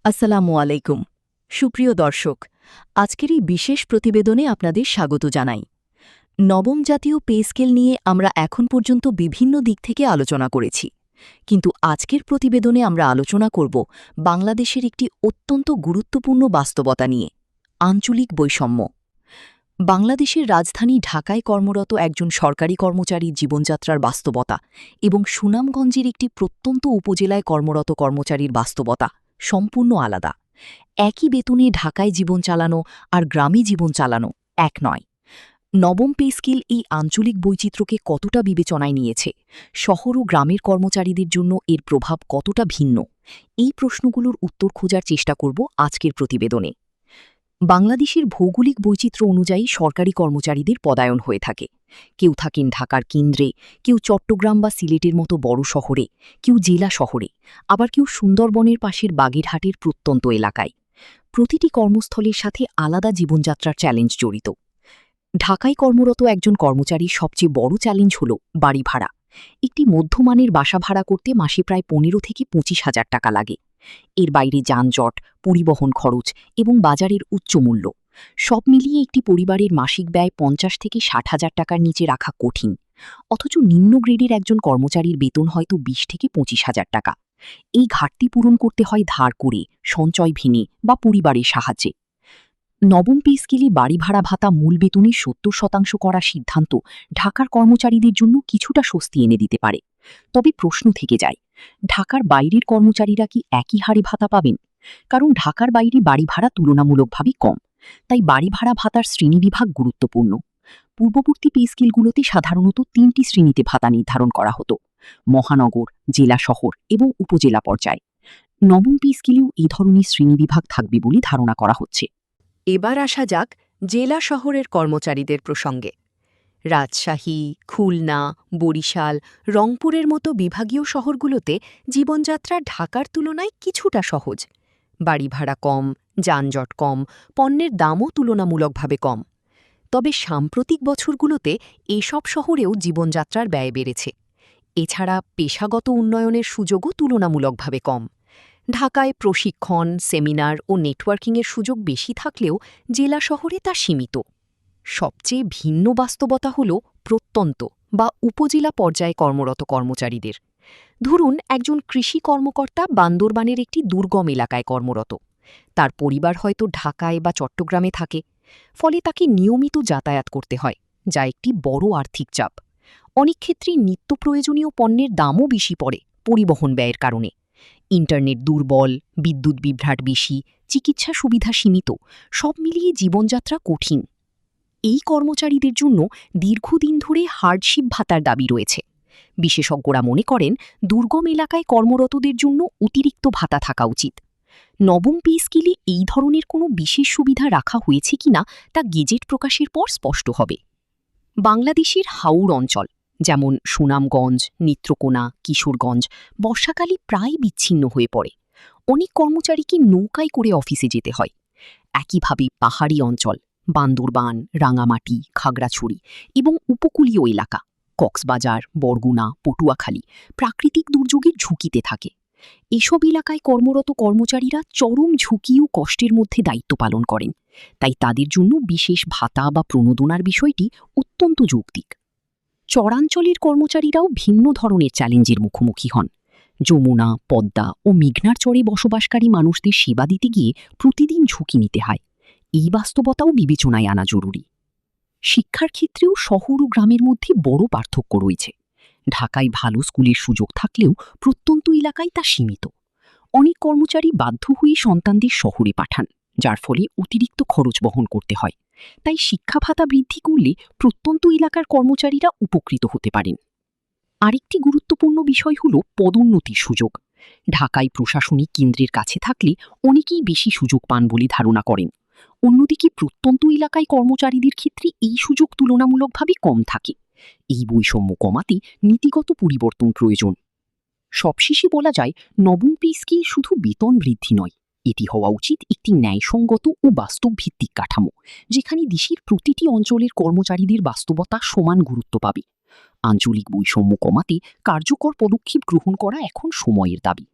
আসসালামু আলাইকুম। সুপ্রিয় দর্শক, আজকের এই বিশেষ প্রতিবেদনে আপনাদের স্বাগত জানাই। নবম জাতীয় পে স্কেল নিয়ে আমরা এখন পর্যন্ত বিভিন্ন দিক থেকে আলোচনা করেছি, কিন্তু আজকের প্রতিবেদনে আমরা আলোচনা করব বাংলাদেশের একটি অত্যন্ত গুরুত্বপূর্ণ বাস্তবতা নিয়ে: আঞ্চলিক বৈষম্য। বাংলাদেশের রাজধানী ঢাকায় কর্মরত একজন সরকারি কর্মচারীর জীবনযাত্রার বাস্তবতা এবং সুনামগঞ্জের একটি প্রত্যন্ত উপজেলায় কর্মরত কর্মচারীর বাস্তবতা সম্পূর্ণ আলাদা। একই বেতনে ঢাকায় জীবন চালানো আর গ্রামে জীবন চালানো এক নয়। নবম পে স্কেল এই আঞ্চলিক বৈচিত্র্যকে কতটা বিবেচনায় নিয়েছে, শহর ও গ্রামের কর্মচারীদের জন্য এর প্রভাব কতটা ভিন্ন, এই প্রশ্নগুলোর উত্তর খোঁজার চেষ্টা করব আজকের প্রতিবেদনে। বাংলাদেশের ভৌগোলিক বৈচিত্র্য অনুযায়ী সরকারি কর্মচারীদের পদায়ন হয়ে থাকে। কেউ থাকেন ঢাকার কেন্দ্রে, কেউ চট্টগ্রাম বা সিলেটের মতো বড় শহরে, কেউ জেলা শহরে, আবার কেউ সুন্দরবনের পাশের বাগেরহাটের প্রত্যন্ত এলাকায়। প্রতিটি কর্মস্থলের সাথে আলাদা জীবনযাত্রার চ্যালেঞ্জ জড়িত। ঢাকায় কর্মরত একজন কর্মচারীর সবচেয়ে বড় চ্যালেঞ্জ হল বাড়ি ভাড়া। একটি মধ্যমানের বাসা ভাড়া করতে মাসে প্রায় ১৫ থেকে ২৫,০০০ টাকা লাগে। এর বাইরে যানজট, পরিবহন খরচ এবং বাজারের উচ্চ মূল্য, সব মিলিয়ে একটি পরিবারের মাসিক ব্যয় ৫০ থেকে ৬০,০০০ টাকার নিচে রাখা কঠিন। অথচ নিম্ন গ্রেডের একজন কর্মচারীর বেতন হয়তো ২০ থেকে ২৫,০০০ টাকা। এই ঘাটতি পূরণ করতে হয় ধার করে, সঞ্চয় ভেঙে বা পরিবারের সাহায্যে। নবম পে স্কেলে বাড়ি ভাড়া ভাতা মূল বেতনের ৭০% করার সিদ্ধান্ত ঢাকার কর্মচারীদের জন্য কিছুটা স্বস্তি এনে দিতে পারে। তবে প্রশ্ন থেকে যায়, ঢাকার বাইরের কর্মচারীরা কি একই হারে ভাতা পাবেন? কারণ ঢাকার বাইরে বাড়ি ভাড়া তুলনামূলকভাবে কম, তাই বাড়ি ভাড়া ভাতার শ্রেণীবিভাগ গুরুত্বপূর্ণ। পূর্ববর্তী পে স্কেলগুলোতে সাধারণত ৩টি শ্রেণীতে ভাতা নির্ধারণ করা হতো: মহানগর, জেলা শহর এবং উপজেলা পর্যায়ে। নবম পে স্কেলেও এই ধরনের শ্রেণীবিভাগ থাকবে বলে ধারণা করা হচ্ছে। এবার আসা যাক জেলা শহরের কর্মচারীদের প্রসঙ্গে। রাজশাহী, খুলনা, বরিশাল, রংপুরের মতো বিভাগীয় শহরগুলোতে জীবনযাত্রা ঢাকার তুলনায় কিছুটা সহজ। বাড়ি ভাড়া কম, যানজট কম, পণ্যের দামও তুলনামূলকভাবে কম। তবে সাম্প্রতিক বছরগুলোতে এসব শহরেও জীবনযাত্রার ব্যয় বেড়েছে। এছাড়া পেশাগত উন্নয়নের সুযোগও তুলনামূলকভাবে কম। ঢাকায় প্রশিক্ষণ, সেমিনার ও নেটওয়ার্কিংয়ের সুযোগ বেশি থাকলেও জেলা শহরে তা সীমিত। সবচেয়ে ভিন্ন বাস্তবতা হল প্রত্যন্ত বা উপজেলা পর্যায়ে কর্মরত কর্মচারীদের। ধরুন, একজন কৃষি কর্মকর্তা বান্দরবানের একটি দুর্গম এলাকায় কর্মরত। তার পরিবার হয়তো ঢাকায় বা চট্টগ্রামে থাকে, ফলে তাকে নিয়মিত যাতায়াত করতে হয়, যা একটি বড় আর্থিক চাপ। অনেক ক্ষেত্রেই নিত্য প্রয়োজনীয় পণ্যের দামও বেশি পড়ে পরিবহন ব্যয়ের কারণে। ইন্টারনেট দুর্বল, বিদ্যুৎ বিভ্রাট বেশি, চিকিৎসা সুবিধা সীমিত, সব মিলিয়ে জীবনযাত্রা কঠিন। এই কর্মচারীদের জন্য দীর্ঘদিন ধরে হার্ডশিপ ভাতার দাবি রয়েছে। বিশেষজ্ঞরা মনে করেন দুর্গম এলাকায় কর্মরতদের জন্য অতিরিক্ত ভাতা থাকা উচিত। নবম পে স্কেলে এই ধরনের কোনো বিশেষ সুবিধা রাখা হয়েছে কিনা তা গেজেট প্রকাশের পর স্পষ্ট হবে। বাংলাদেশের হাওড় অঞ্চল, যেমন সুনামগঞ্জ, নেত্রকোনা, কিশোরগঞ্জ, বর্ষাকালে প্রায় বিচ্ছিন্ন হয়ে পড়ে। অনেক কর্মচারীকে নৌকায় করে অফিসে যেতে হয়। একইভাবে পাহাড়ি অঞ্চল, বান্দরবান, রাঙামাটি, খাগড়াছড়ি এবং উপকূলীয় এলাকা, কক্সবাজার, বরগুনা, পটুয়াখালী প্রাকৃতিক দুর্যোগের ঝুঁকিতে থাকে। এসব এলাকায় কর্মরত কর্মচারীরা চরম ঝুঁকি ও কষ্টের মধ্যে দায়িত্ব পালন করেন, তাই তাদের জন্য বিশেষ ভাতা বা প্রণোদনার বিষয়টি অত্যন্ত যৌক্তিক। চরাঞ্চলের কর্মচারীরাও ভিন্ন ধরনের চ্যালেঞ্জের মুখোমুখি হন। যমুনা, পদ্মা ও মেঘনার চরে বসবাসকারী মানুষদের সেবা দিতে গিয়ে প্রতিদিন ঝুঁকি নিতে হয়। এই বাস্তবতাও বিবেচনায় আনা জরুরি। শিক্ষার ক্ষেত্রেও শহর ও গ্রামের মধ্যে বড় পার্থক্য রয়েছে। ঢাকায় ভালো স্কুলের সুযোগ থাকলেও প্রত্যন্ত এলাকায় তা সীমিত। অনেক কর্মচারী বাধ্য হয়ে সন্তানদের শহরে পাঠান, যার ফলে অতিরিক্ত খরচ বহন করতে হয়। তাই শিক্ষা ভাতা বৃদ্ধি করলে প্রত্যন্ত এলাকার কর্মচারীরা উপকৃত হতে পারেন। আরেকটি গুরুত্বপূর্ণ বিষয় হল পদোন্নতির সুযোগ। ঢাকায় প্রশাসনিক কেন্দ্রের কাছে থাকলে অনেকেই বেশি সুযোগ পান বলে ধারণা করেন। অন্যদিকে প্রত্যন্ত এলাকায় কর্মচারীদের ক্ষেত্রে এই সুযোগ তুলনামূলকভাবে কম থাকে। এই বৈষম্য কমাতে নীতিগত পরিবর্তন প্রয়োজন। সবশেষে বলা যায়, নবম পে স্কেল শুধু বেতন বৃদ্ধি নয়, এটি হওয়া উচিত একটি ন্যায়সঙ্গত ও বাস্তবভিত্তিক কাঠামো, যেখানে দেশের প্রতিটি অঞ্চলের কর্মচারীদের বাস্তবতা সমান গুরুত্ব পাবে। আঞ্চলিক বৈষম্য কমাতে কার্যকর পদক্ষেপ গ্রহণ করা এখন সময়ের দাবি।